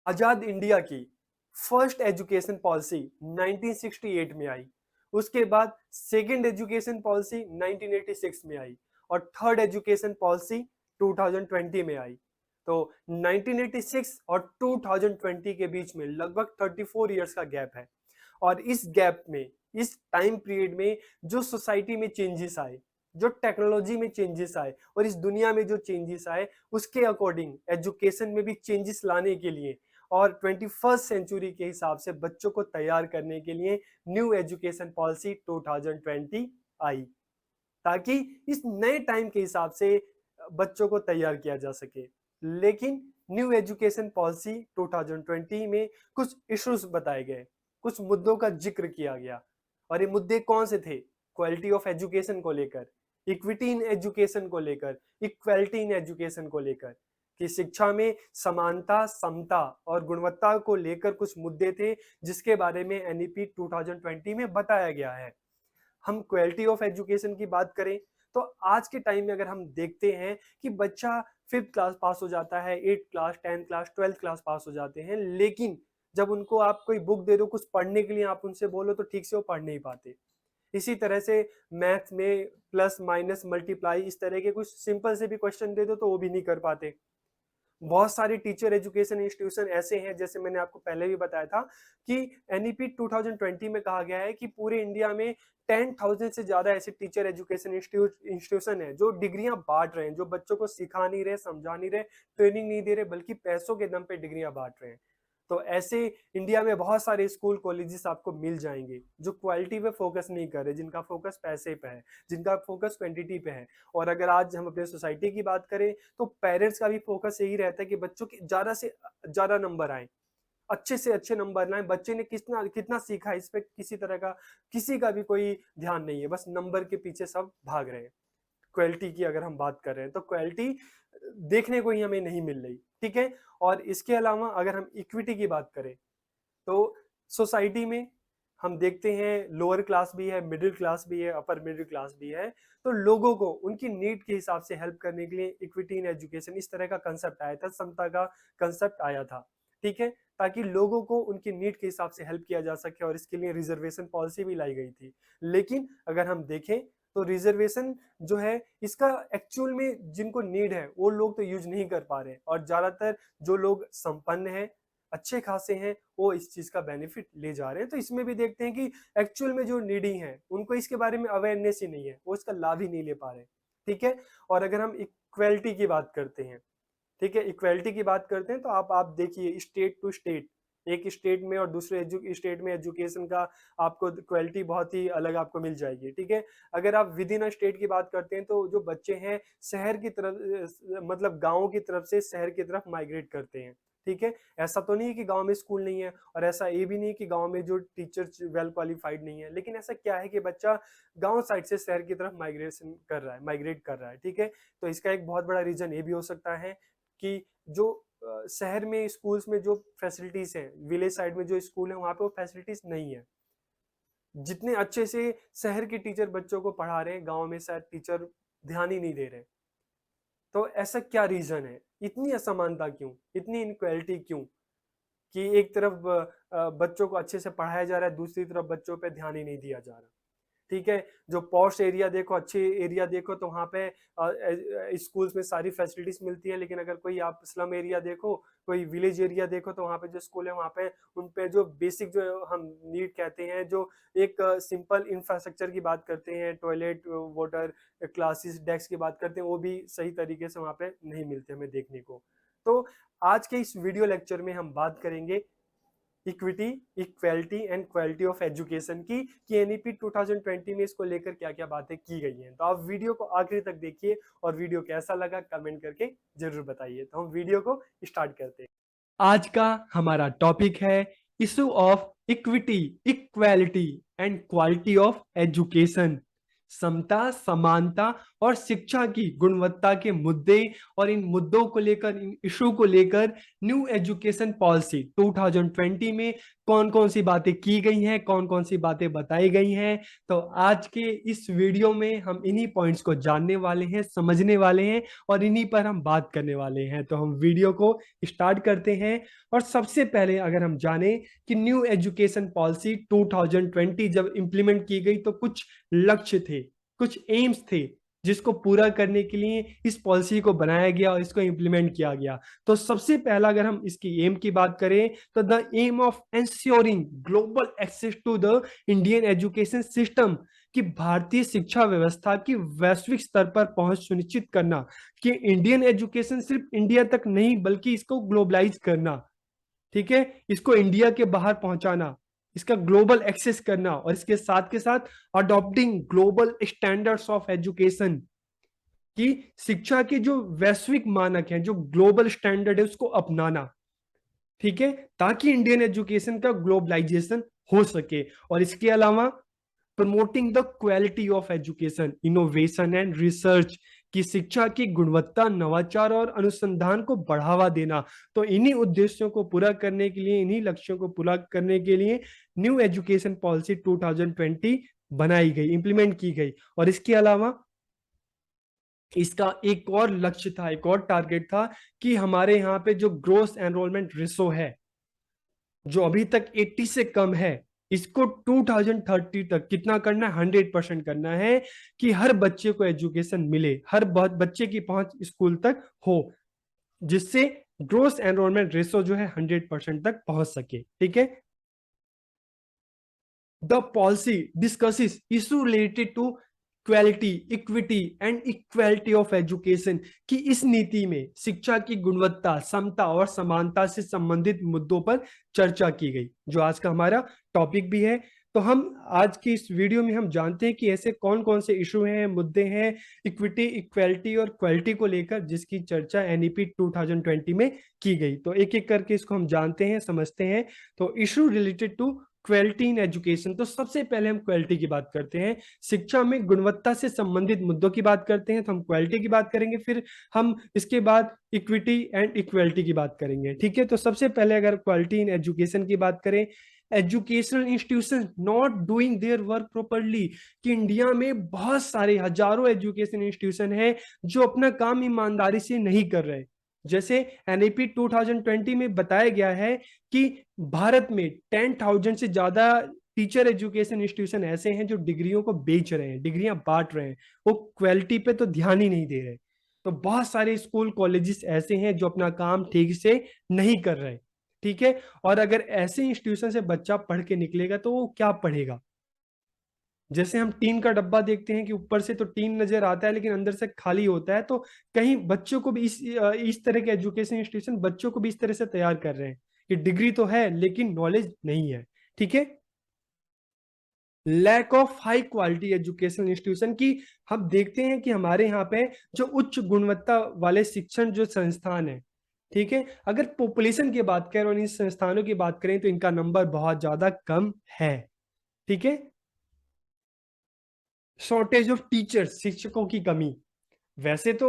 आजाद India की first education policy 1968 में आई। उसके बाद सेकंड एजुकेशन पॉलिसी 1986 में आई और थर्ड एजुकेशन पॉलिसी 2020 में आई। तो 1986 और 2020 के बीच में लगभग 34 इयर्स का गैप है। और इस गैप में, इस टाइम पीरियड में जो सोसाइटी में चेंजेस आए, जो टेक्नोलॉजी में चेंजेस आए और इस दुनिया में जो चेंजेस आए, उसके अकॉर्डिंग एजुकेशन में भी चेंजेस लाने के लिए और 21st सेंचुरी के हिसाब से बच्चों को तैयार करने के लिए न्यू एजुकेशन पॉलिसी 2020 आई, ताकि इस नए टाइम के हिसाब से बच्चों को तैयार किया जा सके। लेकिन न्यू एजुकेशन पॉलिसी 2020 में कुछ इश्यूज बताए गए, कुछ मुद्दों का जिक्र किया गया। और ये मुद्दे कौन से थे? क्वालिटी ऑफ एजुकेशन को लेकर, इक्विटी इन एजुकेशन को लेकर, इक्वालिटी इन एजुकेशन को लेकर, कि शिक्षा में समानता, समता और गुणवत्ता को लेकर कुछ मुद्दे थे जिसके बारे में एनईपी 2020 में बताया गया है। हम क्वालिटी ऑफ एजुकेशन की बात करें तो आज के टाइम में अगर हम देखते हैं कि बच्चा 5th क्लास पास हो जाता है, 8th class, 10th class, 12th class pass हो जाते हैं, लेकिन जब उनको आप कोई बुक दे दो कुछ पढ़ने के लिए, आप उनसे बोलो तो ठीक से वो पढ़ नहीं पाते। इसी तरह से मैथ में प्लस माइनस मल्टीप्लाई इस तरह के कुछ सिंपल से भी क्वेश्चन दे दो तो वो भी नहीं कर पाते। बहुत सारे टीचर एजुकेशन इंस्टीट्यूशन ऐसे हैं, जैसे मैंने आपको पहले भी बताया था कि एनईपी 2020 में कहा गया है कि पूरे इंडिया में 10,000 से ज्यादा ऐसे टीचर एजुकेशन इंस्टीट्यूशन है जो डिग्रियां बांट रहे हैं, जो बच्चों को सिखा नहीं रहे, समझा नहीं रहे, ट्रेनिंग नहीं दे रहे, बल्कि पैसों के दम पे डिग्रियां बांट रहे हैं। तो ऐसे इंडिया में बहुत सारे स्कूल कॉलेजेस आपको मिल जाएंगे जो क्वालिटी पे फोकस नहीं कर रहे, जिनका फोकस पैसे पे है, जिनका फोकस क्वांटिटी पे है। और अगर आज हम अपने सोसाइटी की बात करें तो पेरेंट्स का भी फोकस यही रहता है कि बच्चों के ज्यादा से ज्यादा नंबर आए, अच्छे से अच्छे नंबर लाएं। बच्चे ने कितना कितना सीखा है, इस पे किसी तरह का किसी का भी कोई ध्यान नहीं है, बस नंबर के पीछे सब भाग रहे हैं। क्वालिटी की अगर हम बात कर रहे हैं तो क्वालिटी देखने को ही हमें नहीं मिल रही, ठीक है। और इसके अलावा अगर हम इक्विटी की बात करें तो सोसाइटी में हम देखते हैं लोअर क्लास भी है, मिडिल क्लास भी है, अपर मिडिल क्लास भी है। तो लोगों को उनकी नीड के हिसाब से हेल्प करने के लिए इक्विटी इन एजुकेशन इस तरह का कंसेप्ट आया था, समता का कंसेप्ट आया था, ठीक है, ताकि लोगों को उनकी नीड के हिसाब से हेल्प किया जा सके। और इसके लिए रिजर्वेशन पॉलिसी भी लाई गई थी। लेकिन अगर हम देखें तो रिजर्वेशन जो है इसका एक्चुअल में जिनको नीड है वो लोग तो यूज नहीं कर पा रहे, और ज्यादातर जो लोग संपन्न हैं, अच्छे खासे हैं, वो इस चीज का बेनिफिट ले जा रहे हैं। तो इसमें भी देखते हैं कि एक्चुअल में जो नीडी हैं उनको इसके बारे में अवेयरनेस ही नहीं है, वो इसका लाभ ही नहीं ले पा रहे, ठीक है। और अगर हम इक्वेलिटी की बात करते हैं, ठीक है, इक्वेलिटी की बात करते हैं तो आप देखिए स्टेट टू स्टेट, एक स्टेट में और दूसरे स्टेट में एजुकेशन का आपको क्वालिटी बहुत ही अलग आपको मिल जाएगी, ठीक है। अगर आप विद इन अ स्टेट की बात करते हैं तो जो बच्चे हैं शहर की तरफ मतलब गाँव की तरफ से शहर की तरफ माइग्रेट करते हैं, ठीक है। ऐसा तो नहीं है कि गांव में स्कूल नहीं है, और ऐसा ये भी नहीं है कि गांव में जो टीचर वेल क्वालिफाइड नहीं है, लेकिन ऐसा क्या है कि बच्चा गांव साइड से शहर की तरफ माइग्रेशन कर रहा है, माइग्रेट कर रहा है, ठीक है। तो इसका एक बहुत बड़ा रीजन ये भी हो सकता है कि जो शहर में स्कूल्स में जो फैसिलिटीज हैं, विलेज साइड में जो स्कूल है वहां पे वो फैसिलिटीज नहीं है। जितने अच्छे से शहर के टीचर बच्चों को पढ़ा रहे हैं, गांव में शायद टीचर ध्यान ही नहीं दे रहे। तो ऐसा क्या रीजन है? इतनी असमानता क्यों, इतनी इनक्वालिटी क्यों, कि एक तरफ बच्चों को अच्छे से पढ़ाया जा रहा है, दूसरी तरफ बच्चों पे ध्यान ही नहीं दिया जा रहा, ठीक है। जो पॉश एरिया देखो, अच्छे एरिया देखो तो वहाँ पे स्कूल्स में सारी फैसिलिटीज मिलती है, लेकिन अगर कोई आप स्लम एरिया देखो, कोई विलेज एरिया देखो, तो वहाँ पे जो स्कूल है वहाँ पे उन पे जो बेसिक जो हम नीड कहते हैं, जो एक सिंपल इंफ्रास्ट्रक्चर की बात करते हैं, टॉयलेट, वाटर, क्लासेस, डेस्क की बात करते हैं, वो भी सही तरीके से वहाँ पे नहीं मिलते हमें देखने को। तो आज के इस वीडियो लेक्चर में हम बात करेंगे equity, equality and quality of education की, कि एनईपी 2020 में इसको लेकर क्या क्या बातें की गई हैं। तो आप वीडियो को आखिरी तक देखिए और वीडियो कैसा लगा कमेंट करके जरूर बताइए। तो हम वीडियो को स्टार्ट करते हैं। आज का हमारा टॉपिक है issue of equity, equality and quality of education. समता, समानता और शिक्षा की गुणवत्ता के मुद्दे और इन मुद्दों को लेकर, इन इशू को लेकर न्यू एजुकेशन पॉलिसी 2020 में कौन कौन सी बातें की गई हैं, कौन कौन सी बातें बताई गई हैं। तो आज के इस वीडियो में हम इन्हीं पॉइंट्स को जानने वाले हैं, समझने वाले हैं और इन्हीं पर हम बात करने वाले हैं। तो हम वीडियो को स्टार्ट करते हैं। और सबसे पहले अगर हम जाने कि न्यू एजुकेशन पॉलिसी 2020 जब इंप्लीमेंट की गई तो कुछ लक्ष्य थे, कुछ एम्स थे जिसको पूरा करने के लिए इस पॉलिसी को बनाया गया और इसको इंप्लीमेंट किया गया। तो सबसे पहला अगर हम इसकी एम की बात करें तो the aim of ensuring global access to the Indian education system, कि भारतीय शिक्षा व्यवस्था की वैश्विक स्तर पर पहुंच सुनिश्चित करना, कि इंडियन एजुकेशन सिर्फ इंडिया तक नहीं बल्कि इसको ग्लोबलाइज करना, ठीक है, इसको इंडिया के बाहर पहुंचाना, इसका ग्लोबल एक्सेस करना और इसके साथ के साथ adopting global standards of education, कि शिक्षा के जो वैश्विक मानक हैं, जो ग्लोबल स्टैंडर्ड है उसको अपनाना, ठीक है, ताकि इंडियन एजुकेशन का ग्लोबलाइजेशन हो सके। और इसके अलावा promoting the quality of education, innovation and research, की शिक्षा की गुणवत्ता, नवाचार और अनुसंधान को बढ़ावा देना। तो इन्हीं उद्देश्यों को पूरा करने के लिए, इन्हीं लक्ष्यों को पूरा करने के लिए न्यू एजुकेशन पॉलिसी 2020 बनाई गई, इंप्लीमेंट की गई। और इसके अलावा इसका एक और लक्ष्य था, एक और टारगेट था कि हमारे यहाँ पे जो ग्रोस एनरोलमेंट रेशो है, जो अभी तक 80 से कम है, इसको 2030 तक कितना करना है, 100% करना है, कि हर बच्चे को एजुकेशन मिले, हर बच्चे की पहुंच स्कूल तक हो, जिससे ग्रोस एनरोलमेंट रेशो जो है 100% तक पहुंच सके, ठीक है। The policy discusses issue related to quality, equity and equality of education, कि इस नीति में शिक्षा की गुणवत्ता, समता और समानता से संबंधित मुद्दों पर चर्चा की गई, जो आज का हमारा टॉपिक भी है। तो हम आज की इस वीडियो में हम जानते हैं कि ऐसे कौन कौन से इशू हैं, मुद्दे हैं इक्विटी, इक्वालिटी और क्वालिटी को लेकर, जिसकी चर्चा एनईपी 2020 में की गई। तो एक एक करके इसको हम जानते हैं, समझते हैं। तो issue related to quality in education, तो सबसे पहले हम क्वालिटी की बात करते हैं, शिक्षा में गुणवत्ता से संबंधित मुद्दों की बात करते हैं, तो हम क्वालिटी की बात करेंगे, फिर हम इसके बाद इक्विटी एंड इक्वालिटी की बात करेंगे, ठीक है। तो सबसे पहले अगर क्वालिटी इन एजुकेशन की बात करें, educational institution not doing their work properly, कि इंडिया में बहुत सारे हजारों एजुकेशन इंस्टीट्यूशन है जो अपना काम ईमानदारी से नहीं कर रहे। जैसे एनईपी 2020 में बताया गया है कि भारत में 10,000 से ज्यादा टीचर एजुकेशन इंस्टीट्यूशन ऐसे हैं जो डिग्रियों को बेच रहे हैं, डिग्रियां बांट रहे हैं, वो क्वालिटी पे तो ध्यान ही नहीं दे रहे। तो बहुत सारे स्कूल कॉलेजेस ऐसे हैं जो अपना काम ठीक से नहीं कर रहे, ठीक है। और अगर ऐसे इंस्टीट्यूशन से बच्चा पढ़ के निकलेगा तो वो क्या पढ़ेगा। जैसे हम टीन का डब्बा देखते हैं कि ऊपर से तो टीन नजर आता है लेकिन अंदर से खाली होता है, तो कहीं बच्चों को भी इस तरह के एजुकेशन इंस्टीट्यूशन बच्चों को भी इस तरह से तैयार कर रहे हैं कि डिग्री तो है लेकिन नॉलेज नहीं है, ठीक है। Lack of high quality education institution, की हम देखते हैं कि हमारे यहाँ पे जो उच्च गुणवत्ता वाले शिक्षण जो संस्थान है, ठीक है, अगर पॉपुलेशन की बात करें और इन संस्थानों की बात करें तो इनका नंबर बहुत ज्यादा कम है, ठीक है। शॉर्टेज ऑफ टीचर्स, शिक्षकों की कमी। वैसे तो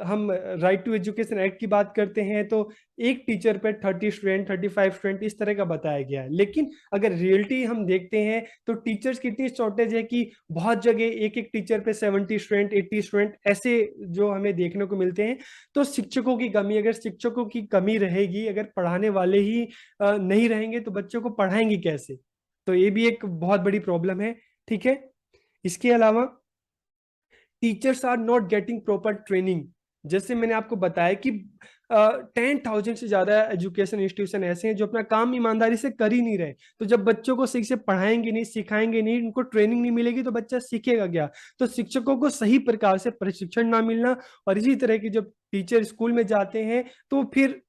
हम राइट टू एजुकेशन एक्ट की बात करते हैं तो एक टीचर पे 30 स्टूडेंट, 35 स्टूडेंट इस तरह का बताया गया है, लेकिन अगर रियलिटी हम देखते हैं तो टीचर्स की इतनी शॉर्टेज है कि बहुत जगह एक एक टीचर पे 70 स्टूडेंट, 80 स्टूडेंट ऐसे जो हमें देखने को मिलते हैं। तो शिक्षकों की कमी, अगर शिक्षकों की कमी रहेगी, अगर पढ़ाने वाले ही नहीं रहेंगे तो बच्चों को पढ़ाएंगे कैसे। तो ये भी एक बहुत बड़ी प्रॉब्लम है, ठीक है। इसके अलावा teachers are not getting proper training. जैसे मैंने आपको बताया कि 10,000 से ज्यादा एजुकेशन इंस्टीट्यूशन ऐसे हैं जो अपना काम ईमानदारी से कर ही नहीं रहे। तो जब बच्चों को सही से पढ़ाएंगे नहीं, सिखाएंगे नहीं, उनको ट्रेनिंग नहीं मिलेगी तो बच्चा सीखेगा क्या। तो शिक्षकों को सही प्रकार से प्रशिक्षण ना मिलना, और इसी तरह की जब टीचर स्कूल में जाते हैं तो फिर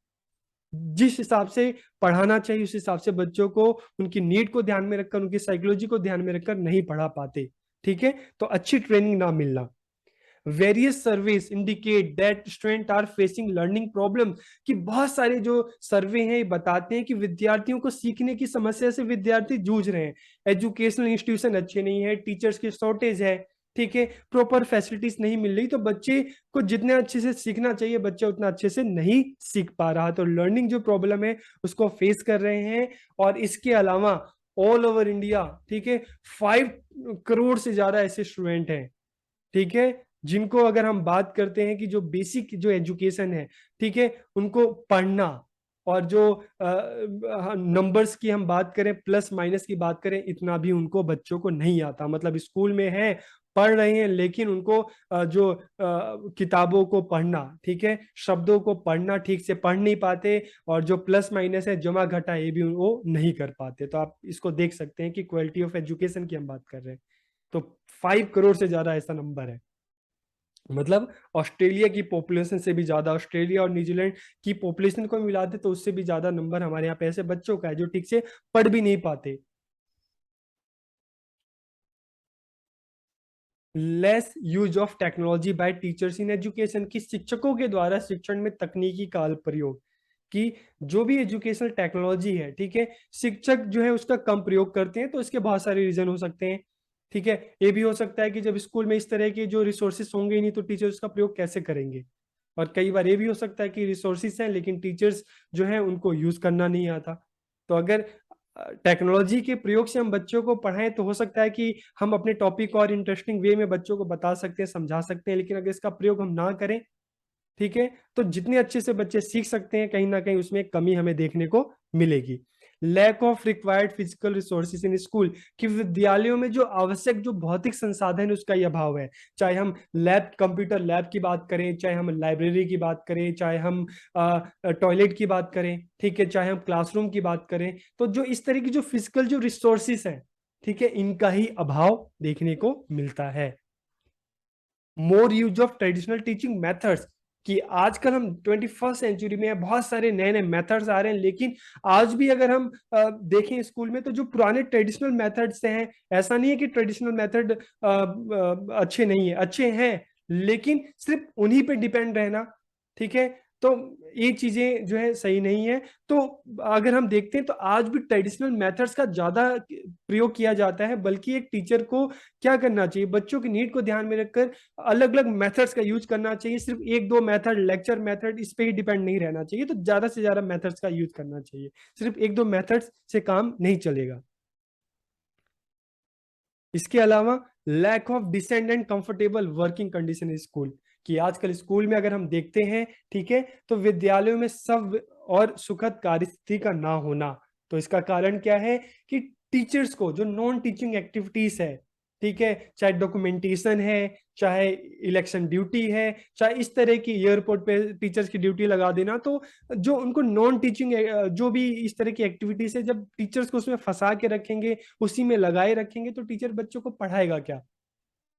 जिस हिसाब से पढ़ाना चाहिए उस हिसाब से बच्चों को, उनकी नीड को ध्यान में रखकर, उनकी साइकोलॉजी को ध्यान में रखकर नहीं पढ़ा पाते, ठीक है। तो अच्छी ट्रेनिंग ना मिलना। Various surveys indicate that student are facing learning problem, कि बहुत सारे जो सर्वे हैं ये बताते हैं कि विद्यार्थियों को सीखने की समस्या से विद्यार्थी जूझ रहे हैं। एजुकेशनल इंस्टीट्यूशन अच्छे नहीं है, टीचर्स की शॉर्टेज है, ठीक है, प्रॉपर फैसिलिटीज नहीं मिल रही, तो बच्चे को जितने अच्छे से सीखना चाहिए बच्चा उतना अच्छे से नहीं सीख पा रहा। तो लर्निंग जो प्रॉब्लम है उसको फेस कर रहे हैं। और इसके अलावा ऑल ओवर इंडिया, ठीक है, 5 करोड़ से ज्यादा ऐसे स्टूडेंट हैं, ठीक है, जिनको अगर हम बात करते हैं कि जो बेसिक जो एजुकेशन है, ठीक है, उनको पढ़ना, और जो नंबर्स की हम बात करें, प्लस माइनस की बात करें, इतना भी उनको बच्चों को नहीं आता। मतलब स्कूल में है, पढ़ रहे हैं, लेकिन उनको जो किताबों को पढ़ना, ठीक है, शब्दों को पढ़ना ठीक से पढ़ नहीं पाते, और जो प्लस माइनस है, जमा घटा, ये भी वो नहीं कर पाते। तो आप इसको देख सकते हैं कि क्वालिटी ऑफ एजुकेशन की हम बात कर रहे हैं, तो 5 करोड़ से ज्यादा ऐसा नंबर है। मतलब ऑस्ट्रेलिया की पॉपुलेशन से भी ज्यादा, ऑस्ट्रेलिया और न्यूजीलैंड की पॉपुलेशन को मिला दे तो उससे भी ज्यादा नंबर हमारे यहाँ पे ऐसे बच्चों का है जो ठीक से पढ़ भी नहीं पाते। Less use of technology by teachers in education, की शिक्षकों के द्वारा शिक्षण में तकनीकी का अल्प प्रयोग, कि जो भी एजुकेशनल टेक्नोलॉजी है, ठीक है, शिक्षक जो है उसका कम प्रयोग करते हैं। तो इसके बहुत सारे रीजन हो सकते हैं, ठीक है। ये भी हो सकता है कि जब स्कूल में इस तरह के जो रिसोर्सेस होंगे ही नहीं तो टीचर उसका प्रयोग कैसे करेंगे। और कई बार ये भी हो सकता है कि रिसोर्सेस हैं लेकिन टीचर्स जो है उनको यूज करना नहीं आता। तो अगर टेक्नोलॉजी के प्रयोग से हम बच्चों को पढ़ाएं तो हो सकता है कि हम अपने टॉपिक को और इंटरेस्टिंग वे में बच्चों को बता सकते हैं, समझा सकते हैं, लेकिन अगर इसका प्रयोग हम ना करें, ठीक है, तो जितने अच्छे से बच्चे सीख सकते हैं कहीं ना कहीं उसमें कमी हमें देखने को मिलेगी। Lack of required physical resources in school, कि विद्यालयों में जो आवश्यक जो भौतिक संसाधन है उसका ही अभाव है। चाहे हम लैब, कंप्यूटर लैब की बात करें, चाहे हम लाइब्रेरी की बात करें, चाहे हम टॉयलेट की बात करें, ठीक है, चाहे हम क्लासरूम की बात करें, तो जो इस तरह की जो फिजिकल जो रिसोर्सेज हैं, ठीक है, इनका ही अभाव देखने को मिलता है। More use of traditional teaching methods, कि आजकल हम 21st सेंचुरी में बहुत सारे नए नए मेथड्स आ रहे हैं, लेकिन आज भी अगर हम देखें स्कूल में तो जो पुराने ट्रेडिशनल मेथड्स हैं, ऐसा नहीं है कि ट्रेडिशनल मेथड अच्छे नहीं है, अच्छे हैं, लेकिन सिर्फ उन्हीं पे डिपेंड रहना, ठीक है, तो ये चीजें जो है सही नहीं है। तो अगर हम देखते हैं तो आज भी ट्रेडिशनल मेथड्स का ज्यादा प्रयोग किया जाता है, बल्कि एक टीचर को क्या करना चाहिए, बच्चों की नीड को ध्यान में रखकर अलग अलग मेथड्स का यूज करना चाहिए। सिर्फ एक दो मेथड, लेक्चर मेथड, इस पे ही डिपेंड नहीं रहना चाहिए, तो ज्यादा से ज्यादा मेथड्स का यूज करना चाहिए। सिर्फ एक दो मेथड्स से काम नहीं चलेगा। इसके अलावा lack of decent and comfortable working condition in school, कि आजकल स्कूल में अगर हम देखते हैं, ठीक है, तो विद्यालयों में सब और सुखद कार्यस्थिति का ना होना। तो इसका कारण क्या है कि टीचर्स को जो नॉन टीचिंग एक्टिविटीज है, ठीक है, चाहे डॉक्यूमेंटेशन है, चाहे इलेक्शन ड्यूटी है, चाहे इस तरह की एयरपोर्ट पे टीचर्स की ड्यूटी लगा देना, तो जो उनको नॉन टीचिंग जो भी इस तरह की एक्टिविटीज है, जब टीचर्स को उसमें फंसा के रखेंगे, उसी में लगाए रखेंगे, तो टीचर बच्चों को पढ़ाएगा क्या,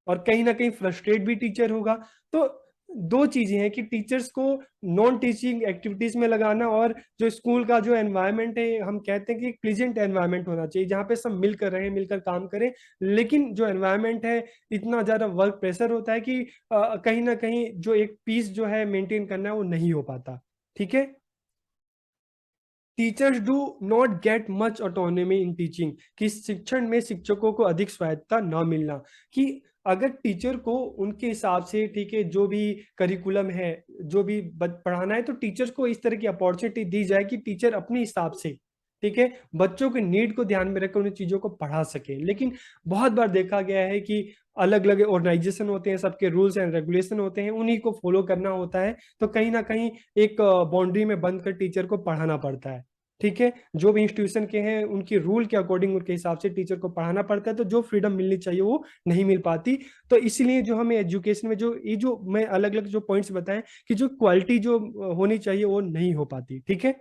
और कहीं ना कहीं फ्रस्ट्रेट भी टीचर होगा। तो दो चीजें हैं कि टीचर्स को नॉन टीचिंग एक्टिविटीज में लगाना, और जो स्कूल का जो एनवायरनमेंट है, हम कहते हैं कि एक प्लीजेंट एनवायरनमेंट होना चाहिए जहाँ पे सब मिलकर रहें, मिलकर काम करें। लेकिन जो एनवायरनमेंट है, इतना ज्यादा वर्क प्रेशर होता है कि कहीं ना कहीं जो एक पीस जो है मेंटेन करना है वो नहीं हो पाता, ठीक है। Teachers do not get much autonomy in teaching, कि शिक्षण में शिक्षकों को अधिक स्वायत्तता न मिलना, कि अगर टीचर को उनके हिसाब से, ठीक है, जो भी करिकुलम है, जो भी पढ़ाना है, तो टीचर्स को इस तरह की अपॉर्चुनिटी दी जाए कि टीचर अपने हिसाब से, ठीक है, बच्चों के नीड को ध्यान में रखकर उन चीजों को पढ़ा सके। लेकिन बहुत बार देखा गया है कि अलग अलग ऑर्गेनाइजेशन होते हैं, सबके रूल्स एंड रेगुलेशन होते हैं, उन्हीं को फॉलो करना होता है, तो कहीं ना कहीं एक बाउंड्री में बंद कर टीचर को पढ़ाना पड़ता है, ठीक है। जो भी इंस्टीट्यूशन के हैं उनकी रूल के अकॉर्डिंग, उनके हिसाब से टीचर को पढ़ाना पड़ता है, तो जो फ्रीडम मिलनी चाहिए वो नहीं मिल पाती। तो इसलिए जो हमें एजुकेशन में जो ये जो मैं अलग अलग जो पॉइंट्स बताएं कि जो क्वालिटी जो होनी चाहिए वो नहीं हो पाती, ठीक है।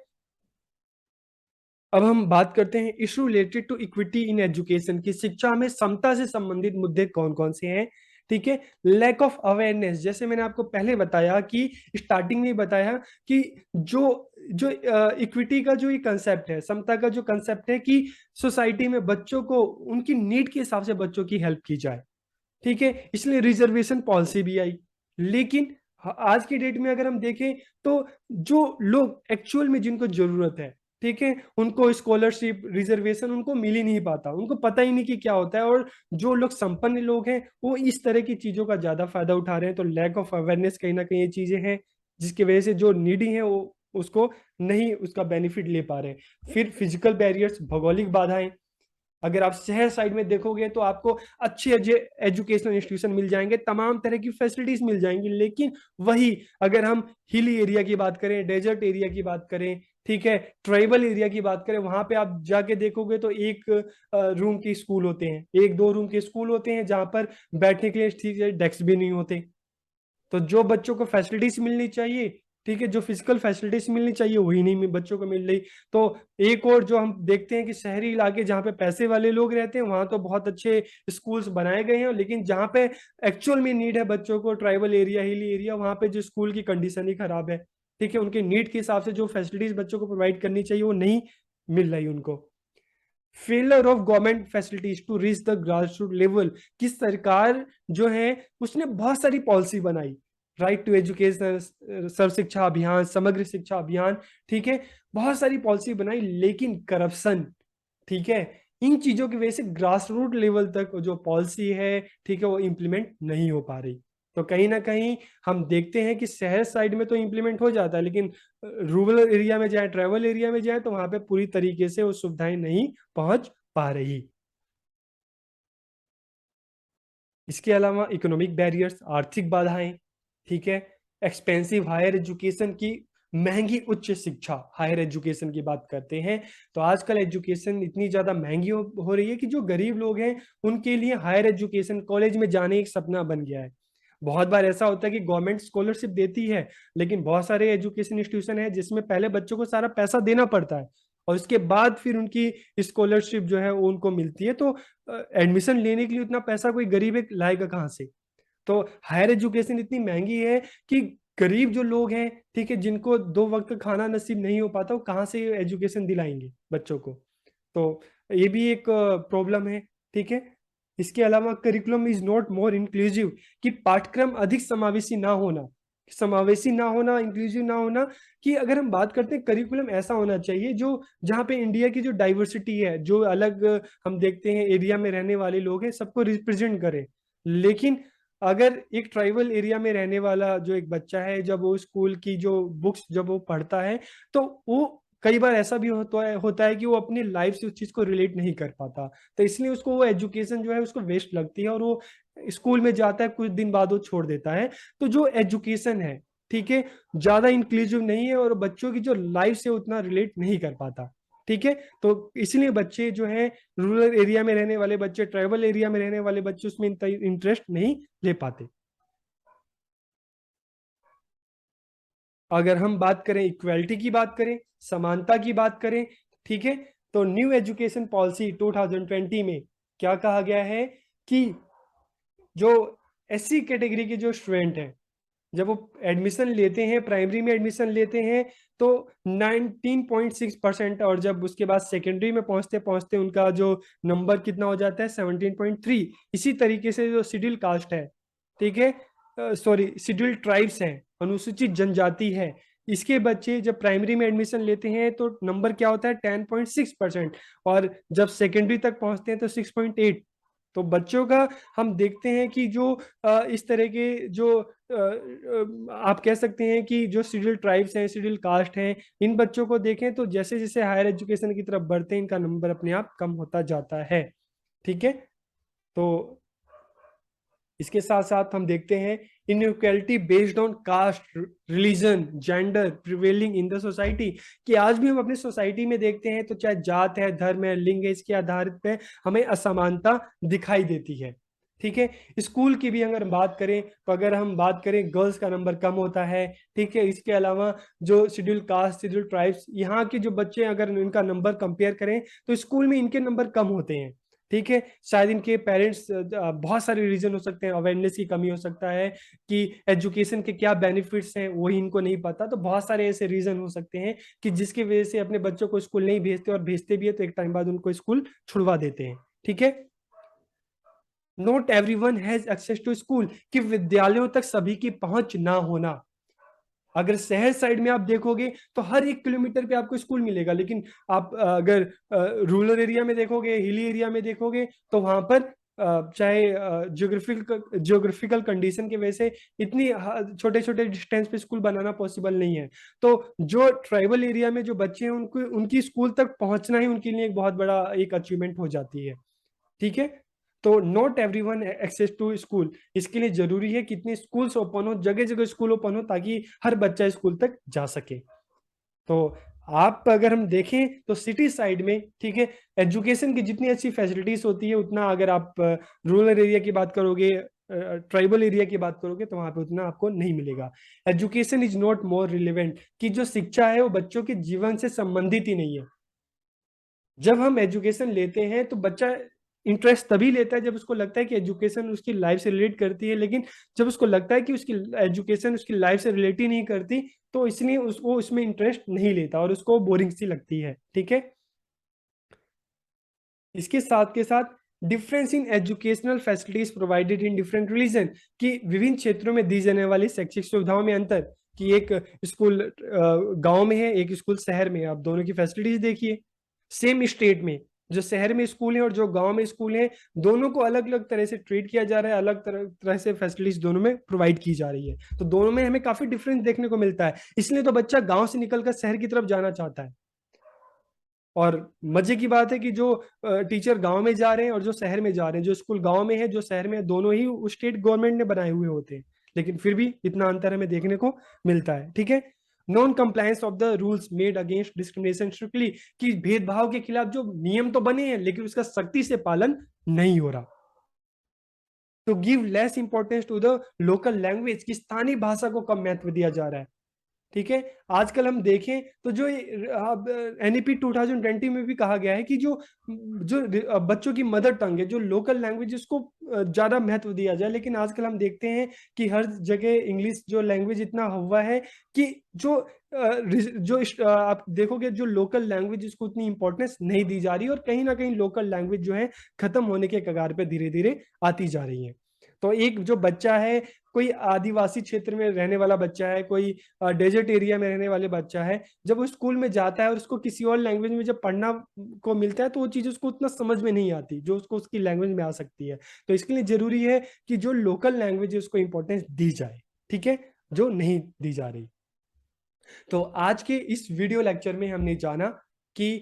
अब हम बात करते हैं issue related to equity in education, की शिक्षा में समता से संबंधित मुद्दे कौन कौन से हैं, ठीक है। लैक ऑफ अवेयरनेस, जैसे मैंने आपको पहले बताया कि स्टार्टिंग में बताया कि जो जो इक्विटी का जो ये कंसेप्ट है, समता का जो कंसेप्ट है, कि सोसाइटी में बच्चों को उनकी नीड के हिसाब से बच्चों की हेल्प की जाए, ठीक है, इसलिए रिजर्वेशन पॉलिसी भी आई। लेकिन आज की डेट में अगर हम देखें तो जो लोग एक्चुअल में जिनको जरूरत है, ठीक है, उनको स्कॉलरशिप रिजर्वेशन उनको मिल ही नहीं पाता, उनको पता ही नहीं कि क्या होता है। और जो लोग संपन्न लोग हैं वो इस तरह की चीजों का ज्यादा फायदा उठा रहे हैं। तो लैक ऑफ अवेयरनेस कहीं ना कहीं ये चीजें हैं जिसकी वजह से जो नीडी है वो उसको नहीं उसका बेनिफिट ले पा रहे हैं। फिर फिजिकल बैरियर्स, भौगोलिक बाधाएं। अगर आप शहर साइड में देखोगे तो आपको अच्छे एजुकेशनल इंस्टीट्यूशन मिल जाएंगे, तमाम तरह की फैसिलिटीज मिल जाएंगी। लेकिन वही अगर हम हिली एरिया की बात करें, डेजर्ट एरिया की बात करें, ठीक है, ट्राइबल एरिया की बात करें, वहां पे आप जाके देखोगे तो एक रूम के स्कूल होते हैं, एक दो रूम के स्कूल होते हैं जहां पर बैठने के लिए ठीक है डेस्क भी नहीं होते। तो जो बच्चों को फैसिलिटीज मिलनी चाहिए, ठीक है, जो फिजिकल फैसिलिटीज मिलनी चाहिए वही नहीं बच्चों को मिल रही। तो एक और जो हम देखते हैं कि शहरी इलाके जहाँ पे पैसे वाले लोग रहते हैं वहां तो बहुत अच्छे स्कूल्स बनाए गए हैं, लेकिन जहाँ पे एक्चुअल में नीड है बच्चों को, ट्राइबल एरिया, हिली एरिया, वहां पे जो स्कूल की कंडीशन ही खराब है। ठीक है, उनके नीड के हिसाब से जो फैसिलिटीज बच्चों को प्रोवाइड करनी चाहिए वो नहीं मिल रही उनको। Failure of government facilities to reach the grass root level, कि सरकार जो है उसने बहुत सारी पॉलिसी बनाई, राइट टू एजुकेशन, सर्व शिक्षा अभियान, समग्र शिक्षा अभियान, ठीक है, बहुत सारी पॉलिसी बनाई, लेकिन करप्शन, ठीक है, इन चीजों की वजह से ग्रास रूट लेवल तक जो पॉलिसी है, ठीक है, वो इम्प्लीमेंट नहीं हो पा रही। तो कहीं ना कहीं हम देखते हैं कि शहर साइड में तो इम्प्लीमेंट हो जाता है, लेकिन रूरल एरिया में जाए, ट्राइबल एरिया में जाए, तो वहां पे पूरी तरीके से वो सुविधाएं नहीं पहुंच पा रही। इसके अलावा इकोनॉमिक बैरियर्स, आर्थिक बाधाएं, ठीक है, एक्सपेंसिव हायर एजुकेशन की, महंगी उच्च शिक्षा, हायर एजुकेशन की बात करते हैं तो आजकल एजुकेशन इतनी ज्यादा महंगी हो रही है कि जो गरीब लोग हैं उनके लिए हायर एजुकेशन कॉलेज में जाने एक सपना बन गया है। बहुत बार ऐसा होता है कि गवर्नमेंट स्कॉलरशिप देती है, लेकिन बहुत सारे एजुकेशन इंस्टीट्यूशन है जिसमें पहले बच्चों को सारा पैसा देना पड़ता है और उसके बाद फिर उनकी स्कॉलरशिप जो है वो उनको मिलती है। तो एडमिशन लेने के लिए उतना पैसा कोई गरीब एक लाएगा कहाँ से? तो हायर एजुकेशन इतनी महंगी है कि गरीब जो लोग हैं, ठीक है, जिनको दो वक्त का खाना नसीब नहीं हो पाता, वो कहाँ से एजुकेशन दिलाएंगे बच्चों को? तो ये भी एक प्रॉब्लम है, ठीक है। इसके अलावा curriculum is not more inclusive, कि पाठ्यक्रम अधिक समावेशी ना होना, समावेशी ना होना, इंक्लूसिव ना होना। कि अगर हम बात करते हैं करिकुलम ऐसा होना चाहिए जो जहाँ पे इंडिया की जो डाइवर्सिटी है, जो अलग हम देखते हैं एरिया में रहने वाले लोग हैं, सबको रिप्रेजेंट करे। लेकिन अगर एक ट्राइबल एरिया में रहने वाला जो एक बच्चा है, जब वो स्कूल की जो बुक्स जब वो पढ़ता है, तो वो कई बार ऐसा भी होता है कि वो अपनी लाइफ से उस चीज को रिलेट नहीं कर पाता। तो इसलिए उसको वो एजुकेशन जो है उसको वेस्ट लगती है और वो स्कूल में जाता है, कुछ दिन बाद वो छोड़ देता है। तो जो एजुकेशन है, ठीक है, ज्यादा इंक्लूसिव नहीं है और बच्चों की जो लाइफ से उतना रिलेट नहीं कर पाता। ठीक है, तो इसलिए बच्चे जो है रूरल एरिया में रहने वाले बच्चे, ट्राइबल एरिया में रहने वाले बच्चे उसमें इंटरेस्ट नहीं ले पाते। अगर हम बात करें इक्वेलिटी की बात करें, समानता की बात करें, ठीक है, तो न्यू एजुकेशन पॉलिसी 2020 में क्या कहा गया है कि जो एससी कैटेगरी के जो स्टूडेंट हैं, जब वो एडमिशन लेते हैं, प्राइमरी में एडमिशन लेते हैं, तो 19.6%, और जब उसके बाद सेकेंडरी में पहुंचते पहुंचते उनका जो नंबर कितना हो जाता है 17.3। इसी तरीके से जो शेड्यूल कास्ट है, ठीक है, सॉरी शेड्यूल ट्राइब्स हैं, अनुसूचित जनजाति है, इसके बच्चे जब प्राइमरी में एडमिशन लेते हैं तो नंबर क्या होता है 10.6%, और जब सेकेंडरी तक पहुंचते हैं तो 6.8। तो बच्चों का हम देखते हैं कि जो इस तरह के जो आप कह सकते हैं कि जो शेड्यूल ट्राइब्स हैं, शेड्यूल कास्ट हैं, इन बच्चों को देखें तो जैसे जैसे हायर एजुकेशन की तरफ बढ़ते हैं इनका नंबर अपने आप कम होता जाता है। ठीक है, तो इसके साथ साथ हम देखते हैं inequality based on caste, religion, gender prevailing in the society, कि आज भी हम अपनी सोसाइटी में देखते हैं तो चाहे जात है, धर्म है, लिंग है, इसके आधार पे हमें असमानता दिखाई देती है। ठीक है, स्कूल की भी अगर बात करें तो अगर हम बात करें गर्ल्स का नंबर कम होता है। ठीक है, इसके अलावा जो शेड्यूल कास्ट, शेड्यूल ट्राइब्स, यहाँ के जो बच्चे अगर इनका नंबर कंपेयर करें तो स्कूल में इनके नंबर कम होते हैं। ठीक है, शायद इनके पेरेंट्स, बहुत सारे रीजन हो सकते हैं, अवेयरनेस की कमी हो सकता है कि एजुकेशन के क्या बेनिफिट्स हैं वही इनको नहीं पता। तो बहुत सारे ऐसे रीजन हो सकते हैं कि जिसकी वजह से अपने बच्चों को स्कूल नहीं भेजते, और भेजते भी है तो एक टाइम बाद उनको स्कूल छुड़वा देते हैं। ठीक है, not everyone has access to school, कि विद्यालयों तक सभी की पहुंच ना होना। अगर शहर साइड में आप देखोगे तो हर 1 किलोमीटर पे आपको स्कूल मिलेगा, लेकिन आप अगर रूरल एरिया में देखोगे, हिली एरिया में देखोगे, तो वहां पर चाहे जियोग्राफिकल कंडीशन की वजह से इतनी छोटे छोटे डिस्टेंस पे स्कूल बनाना पॉसिबल नहीं है। तो जो ट्राइबल एरिया में जो बच्चे हैं उनको उनकी स्कूल तक पहुंचना ही उनके लिए एक बहुत बड़ा एक अचीवमेंट हो जाती है। ठीक है, तो not everyone access to school, इसके लिए जरूरी है कि इतने स्कूल्स ओपन हो, जगह जगह स्कूल ओपन हो, ताकि हर बच्चा स्कूल तक जा सके। तो आप अगर हम देखें तो सिटी साइड में, ठीक है, एजुकेशन की जितनी अच्छी फैसिलिटीज होती है उतना अगर आप रूरल एरिया की बात करोगे, ट्राइबल एरिया की बात करोगे, तो वहां पे उतना आपको नहीं मिलेगा। Education is not more relevant, कि जो शिक्षा है वो बच्चों के जीवन से संबंधित ही नहीं है। जब हम एजुकेशन लेते हैं तो बच्चा इंटरेस्ट तभी लेता है जब उसको लगता है कि एजुकेशन उसकी लाइफ से रिलेट करती है, लेकिन जब उसको लगता है कि उसकी एजुकेशन उसकी लाइफ से रिलेट ही नहीं करती, तो इसलिए उसको उसमें इंटरेस्ट नहीं लेता और उसको बोरिंग सी लगती है। ठीक है, इसके साथ के साथ difference in educational facilities provided in different religion, कि विभिन्न क्षेत्रों में दी जाने वाली शैक्षिक सुविधाओं में अंतर, कि एक स्कूल गांव में है, एक स्कूल शहर में है, आप दोनों की फैसिलिटीज देखिए। सेम स्टेट में जो शहर में स्कूल है और जो गांव में स्कूल है, दोनों को अलग अलग तरह से ट्रीट किया जा रहा है, अलग तरह से फैसिलिटीज दोनों में प्रोवाइड की जा रही है। तो दोनों में हमें काफी डिफरेंस देखने को मिलता है, इसलिए तो बच्चा गांव से निकलकर शहर की तरफ जाना चाहता है। और मजे की बात है कि जो टीचर गांव में जा रहे हैं और जो शहर में जा रहे हैं, जो स्कूल गांव में है जो शहर में है, दोनों ही स्टेट गवर्नमेंट ने बनाए हुए होते हैं, लेकिन फिर भी इतना अंतर हमें देखने को मिलता है। ठीक है, non compliance of the rules made against discrimination strictly, कि भेदभाव के खिलाफ जो नियम तो बने हैं लेकिन उसका सख्ती से पालन नहीं हो रहा। तो give less importance to the local language, की स्थानीय भाषा को कम महत्व दिया जा रहा है। ठीक है, आजकल हम देखें तो जो एनईपी 2020 में भी कहा गया है कि जो जो बच्चों की मदर टंग है, जो लोकल लैंग्वेज, उसको ज्यादा महत्व दिया जाए, लेकिन आजकल हम देखते हैं कि हर जगह इंग्लिश जो लैंग्वेज इतना हुआ है कि जो आप देखोगे जो लोकल लैंग्वेज उसको उतनी इंपॉर्टेंस नहीं दी जा रही, और कहीं ना कहीं लोकल लैंग्वेज जो है खत्म होने के कगार पे धीरे धीरे आती जा रही है। तो एक जो बच्चा है, कोई आदिवासी क्षेत्र में रहने वाला बच्चा है, कोई डेजर्ट एरिया में रहने वाले बच्चा है, जब वो स्कूल में जाता है और उसको किसी और लैंग्वेज में जब पढ़ना को मिलता है, तो वो चीज़ उसको उतना समझ में नहीं आती जो उसको उसकी लैंग्वेज में आ सकती है। तो इसके लिए जरूरी है कि जो लोकल लैंग्वेज है उसको इंपॉर्टेंस दी जाए। ठीक है, जो नहीं दी जा रही। तो आज के इस वीडियो लेक्चर में हमने जाना कि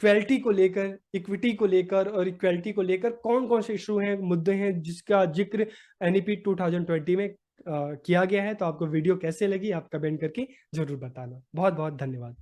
इक्वलिटी को लेकर, इक्विटी को लेकर और इक्वलिटी को लेकर कौन कौन से इशू हैं, मुद्दे हैं, जिसका जिक्र एनईपी 2020 में किया गया है। तो आपको वीडियो कैसे लगी आप कमेंट करके जरूर बताना। बहुत बहुत धन्यवाद।